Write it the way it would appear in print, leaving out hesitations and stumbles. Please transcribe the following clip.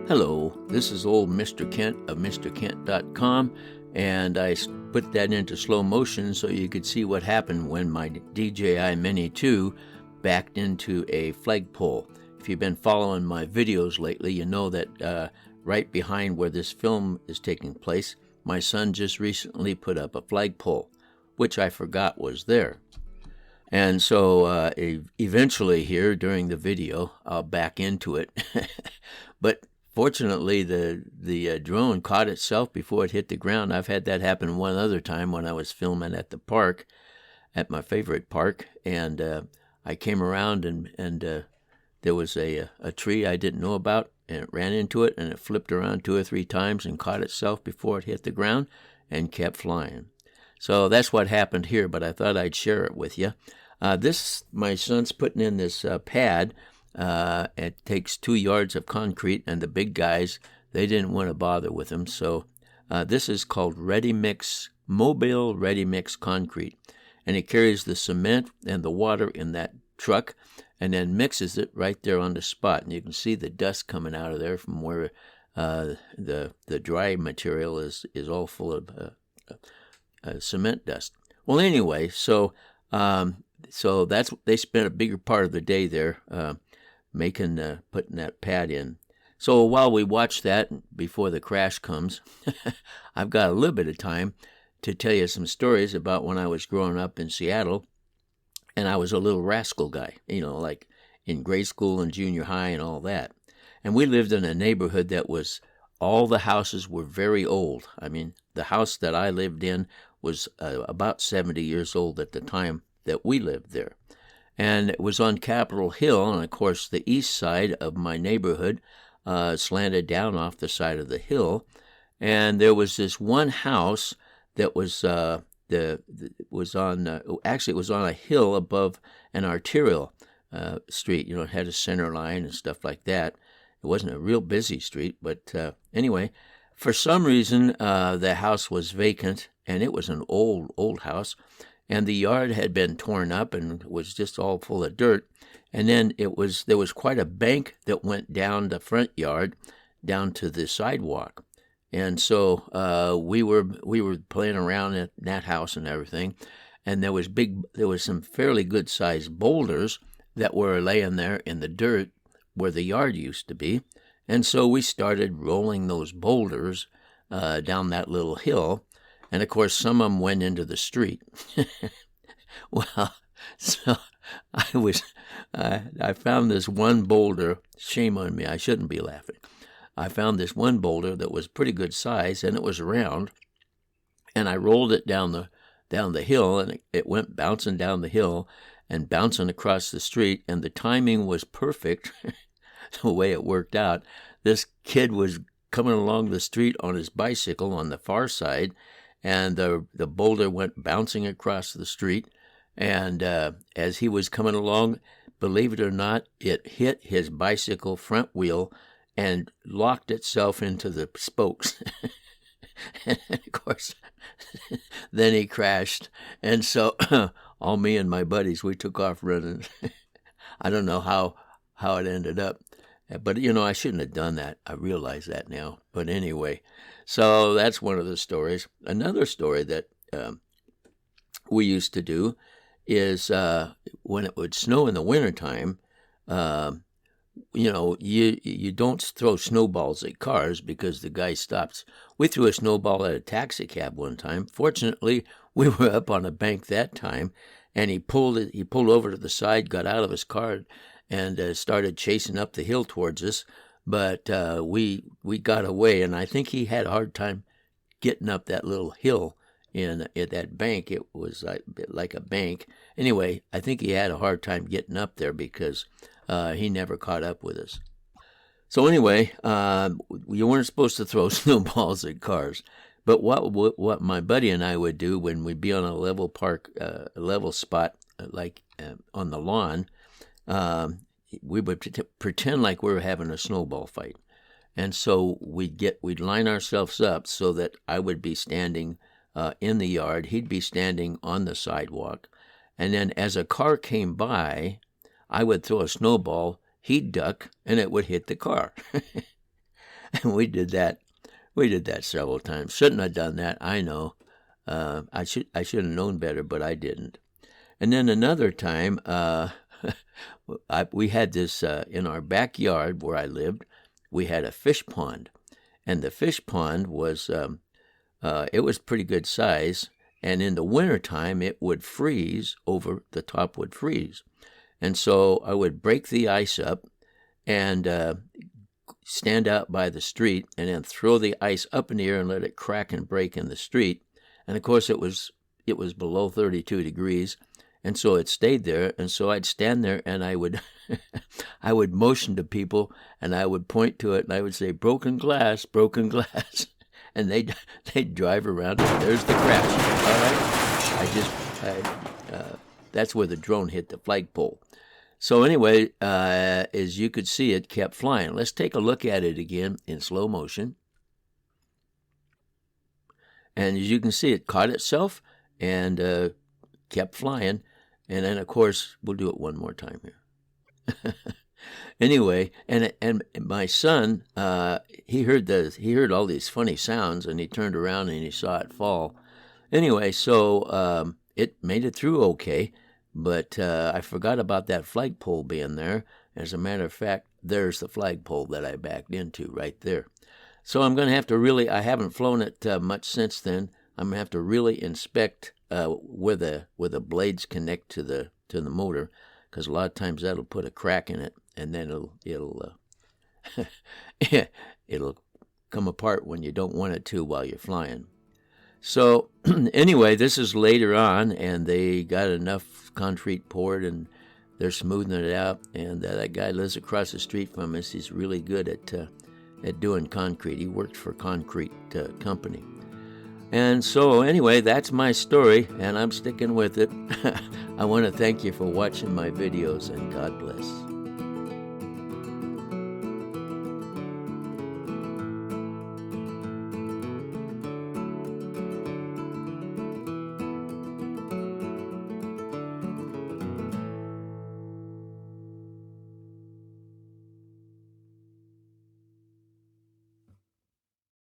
Hello, this is old Mr. Kent of MrKent.com, and I put that into slow motion so you could see what happened when my DJI Mini 2 backed into a flagpole. If you've been following my videos lately, you know that right behind where this film is taking place, my son just recently put up a flagpole, which I forgot was there. And so eventually here during the video, I'll back into it. But fortunately, the drone caught itself before it hit the ground. I've had that happen one other time when I was filming at the park, at my favorite park, and I came around and there was a tree I didn't know about, and it ran into it, and it flipped around 2 or 3 times and caught itself before it hit the ground and kept flying. So that's what happened here, but I thought I'd share it with you. My son's putting in this pad. It takes 2 yards of concrete, and the big guys, they didn't want to bother with him. So this is called Ready-Mix, Mobile Ready-Mix Concrete. And it carries the cement and the water in that truck and then mixes it right there on the spot. And you can see the dust coming out of there from where the dry material is all full of cement dust. Well, anyway, so that's they spent a bigger part of the day there putting that pad in. So while we watch that before the crash comes, I've got a little bit of time to tell you some stories about when I was growing up in Seattle, and I was a little rascal guy, like in grade school and junior high and all that. And we lived in a neighborhood that all the houses were very old. I mean, the house that I lived in was about 70 years old at the time that we lived there. And it was on Capitol Hill, and of course the east side of my neighborhood slanted down off the side of the hill. And there was this one house that was it was on a hill above an arterial street. It had a center line and stuff like that. It wasn't a real busy street, but anyway, for some reason the house was vacant, and it was an old house. And the yard had been torn up and was just all full of dirt. And then there was quite a bank that went down the front yard, down to the sidewalk. And so we were playing around at that house and everything. And there was some fairly good sized boulders that were laying there in the dirt where the yard used to be. And so we started rolling those boulders down that little hill. And, of course, some of them went into the street. Well, so I found this one boulder. Shame on me, I shouldn't be laughing. I found this one boulder that was pretty good size, and it was round. And I rolled it down the hill, and it went bouncing down the hill and bouncing across the street. And the timing was perfect, the way it worked out. This kid was coming along the street on his bicycle on the far side, and the boulder went bouncing across the street, and as he was coming along, believe it or not, it hit his bicycle front wheel and locked itself into the spokes. And of course, then he crashed, and so all me and my buddies, we took off running. I don't know how it ended up, but I shouldn't have done that. I realize that now, but anyway. So that's one of the stories. Another story that we used to do is when it would snow in the wintertime, you don't throw snowballs at cars because the guy stops. We threw a snowball at a taxi cab one time. Fortunately, we were up on a bank that time, and he pulled over to the side, got out of his car, and started chasing up the hill towards us. But we got away, and I think he had a hard time getting up that little hill at that bank. It was like a bank. Anyway, I think he had a hard time getting up there because he never caught up with us. So anyway, you weren't supposed to throw snowballs at cars. But what my buddy and I would do when we'd be on a level spot, like on the lawn, we would pretend like we were having a snowball fight. And so we'd line ourselves up so that I would be standing in the yard, he'd be standing on the sidewalk. And then as a car came by, I would throw a snowball, he'd duck, and it would hit the car. And we did that. We did that several times. Shouldn't have done that. I know. I should have known better, but I didn't. And then another time, we had this in our backyard where I lived. We had a fish pond, and the fish pond was it was pretty good size. And in the wintertime, it would freeze over. The top would freeze, and so I would break the ice up and stand out by the street, and then throw the ice up in the air and let it crack and break in the street. And of course, it was below 32 degrees. And so it stayed there, and so I'd stand there, and I would I would motion to people, and I would point to it, and I would say, broken glass, and they'd drive around, and there's the crash. All right, that's where the drone hit the flagpole. So anyway, as you could see, it kept flying. Let's take a look at it again in slow motion. And as you can see, it caught itself and kept flying. And then, of course, we'll do it one more time here. Anyway, and my son, he heard all these funny sounds, and he turned around and he saw it fall. Anyway, so it made it through okay, but I forgot about that flagpole being there. As a matter of fact, there's the flagpole that I backed into right there. So I'm going to have to I haven't flown it much since then. I'm going to have to really inspect where the blades connect to the motor, because a lot of times that'll put a crack in it, and then it'll come apart when you don't want it to while you're flying. So anyway, this is later on, and they got enough concrete poured, and they're smoothing it out. And that guy lives across the street from us. He's really good at doing concrete. He worked for a concrete company. And so anyway, that's my story, and I'm sticking with it. I want to thank you for watching my videos, and God bless.